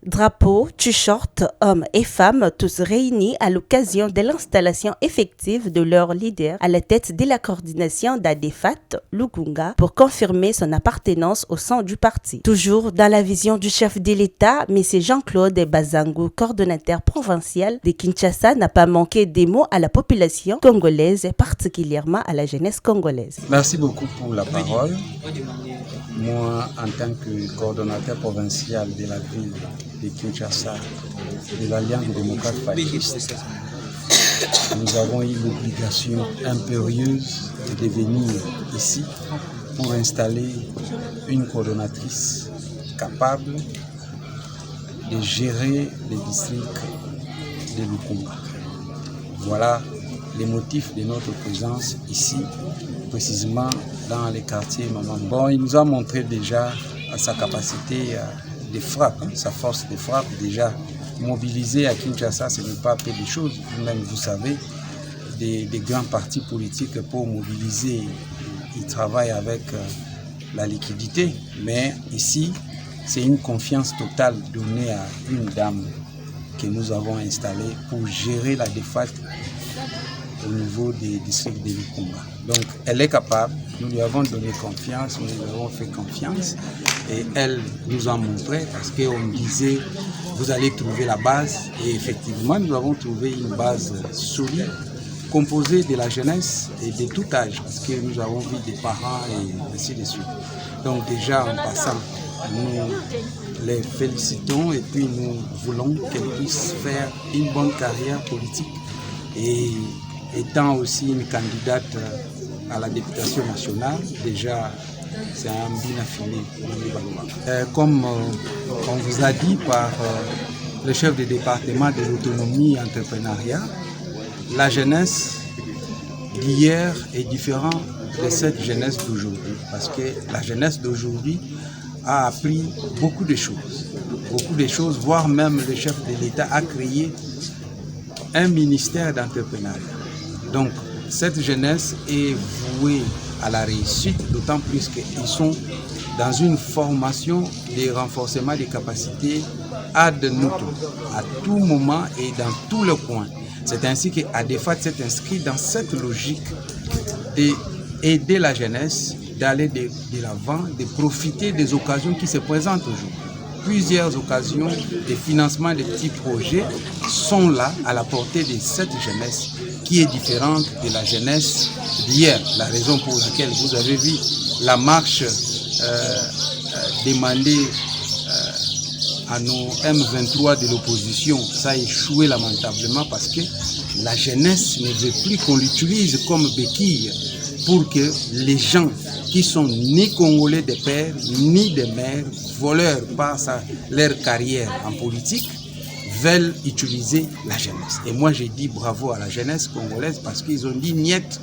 Drapeaux, t-shirts, hommes et femmes, tous réunis à l'occasion de l'installation effective de leur leader à la tête de la coordination d'Adefat, Lugunga, pour confirmer son appartenance au sein du parti. Toujours dans la vision du chef de l'État, M. Jean-Claude Bazango, coordonnateur provincial de Kinshasa, n'a pas manqué des mots à la population congolaise et particulièrement à la jeunesse congolaise. Merci beaucoup pour la parole. Moi, en tant que coordonnateur provincial de la ville de Kinshasa, de l'Alliance des démocrates fascistes, nous avons eu l'obligation impérieuse de venir ici pour installer une coordonnatrice capable de gérer les districts de Lukunga. Voilà les motifs de notre présence ici, précisément dans les quartiers Maman. Bon, il nous a montré déjà sa capacité de frappe, sa force de frappe. Déjà mobilisé à Kinshasa, ce n'est pas peu de choses. Vous-même, vous savez, des grands partis politiques pour mobiliser, ils travaillent avec la liquidité. Mais ici, c'est une confiance totale donnée à une dame que nous avons installée pour gérer la défaite au niveau des districts de Lukunga. Donc, elle est capable, nous lui avons donné confiance, nous lui avons fait confiance et elle nous a montré parce qu'on disait, vous allez trouver la base et effectivement, nous avons trouvé une base solide composée de la jeunesse et de tout âge parce que nous avons vu des parents et ainsi de suite. Donc, déjà en passant, nous les félicitons et puis nous voulons qu'elle puisse faire une bonne carrière politique et étant aussi une candidate à la députation nationale, déjà c'est un bien affiné. Comme on vous a dit par le chef du département de l'autonomie et entrepreneuriat, la jeunesse d'hier est différente de cette jeunesse d'aujourd'hui. Parce que la jeunesse d'aujourd'hui a appris beaucoup de choses, voire même le chef de l'État a créé un ministère d'entrepreneuriat. Donc, cette jeunesse est vouée à la réussite, d'autant plus qu'ils sont dans une formation de renforcement des capacités ad nutum, à tout moment et dans tous les coins. C'est ainsi qu'Adefat s'est inscrit dans cette logique d'aider la jeunesse, d'aller de l'avant, de profiter des occasions qui se présentent aujourd'hui. Plusieurs occasions de financement de petits projets sont là à la portée de cette jeunesse qui est différente de la jeunesse d'hier. La raison pour laquelle vous avez vu la marche demandée à nos M23 de l'opposition, ça a échoué lamentablement parce que la jeunesse ne veut plus qu'on l'utilise comme béquille pour que les gens qui sont ni congolais de père, ni de mère, voleurs par leur carrière en politique, veulent utiliser la jeunesse. Et moi, j'ai dit bravo à la jeunesse congolaise parce qu'ils ont dit niet,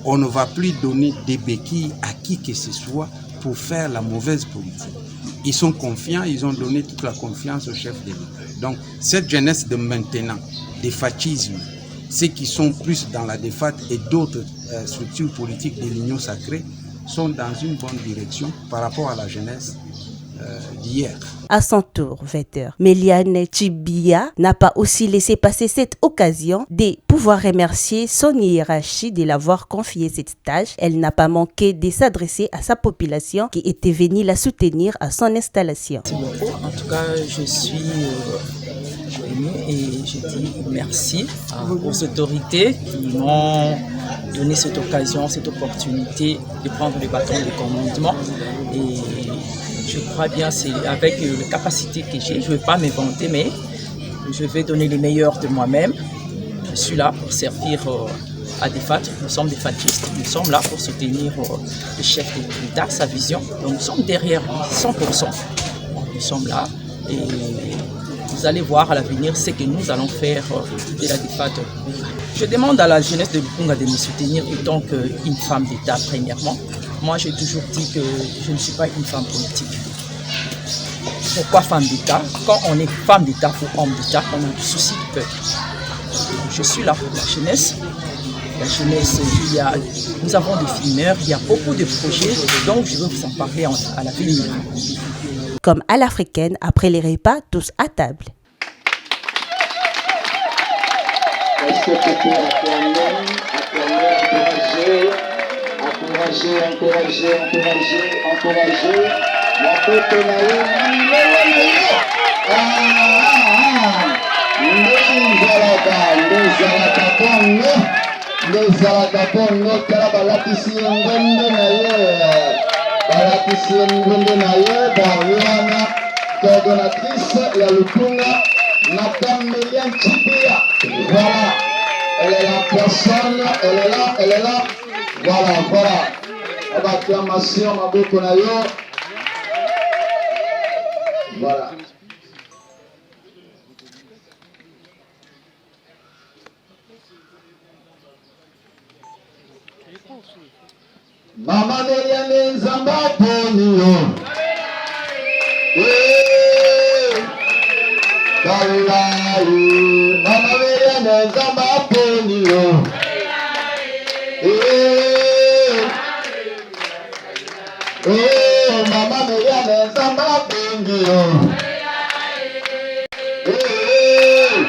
on ne va plus donner des béquilles à qui que ce soit pour faire la mauvaise politique. Ils sont confiants, ils ont donné toute la confiance au chef de l'État. Donc, cette jeunesse de maintenant, des fascismes, ceux qui sont plus dans la défaite et d'autres structures politiques de l'Union sacrée sont dans une bonne direction par rapport à la jeunesse d'hier. À son tour, 20h, Méliane Tchibia n'a pas aussi laissé passer cette occasion de pouvoir remercier son hiérarchie de l'avoir confié cette tâche. Elle n'a pas manqué de s'adresser à sa population qui était venue la soutenir à son installation. Merci beaucoup. En tout cas, je suis venue et je dis merci aux autorités qui m'ont donné cette occasion, cette opportunité de prendre le bâton de commandement. Et je crois bien, c'est avec les capacités que j'ai, je ne vais pas m'inventer, mais je vais donner les meilleurs de moi-même. Je suis là pour servir à des FAT, nous sommes des fatistes, nous sommes là pour soutenir le chef de l'État, sa vision. Donc nous sommes derrière lui, 100%. Nous sommes là et vous allez voir à l'avenir ce que nous allons faire de la DEFAT. Je demande à la jeunesse de Lukunga de me soutenir en tant qu'une femme d'État, premièrement. Moi, j'ai toujours dit que je ne suis pas une femme politique. Pourquoi femme d'État? Quand on est femme d'État ou homme d'État, on a du souci du peuple. Je suis là pour la jeunesse. la jeunesse. Nous avons des filmeurs, il y a beaucoup de projets, donc je veux vous en parler à la ville. Comme à l'africaine, après les repas, tous à table. Est-ce que tu peux encourager la peuple coordonnatrice ya Lukunga, Madame Méliane Chipia. Voilà, elle est la personne, elle est là. Voilà. Acclamation, Maboko Nayo. Voilà. Mama Méliane Nzamba Ponio. Mama Méliane Nzamba Ponio. Mama Méliane Nzamba Ponio.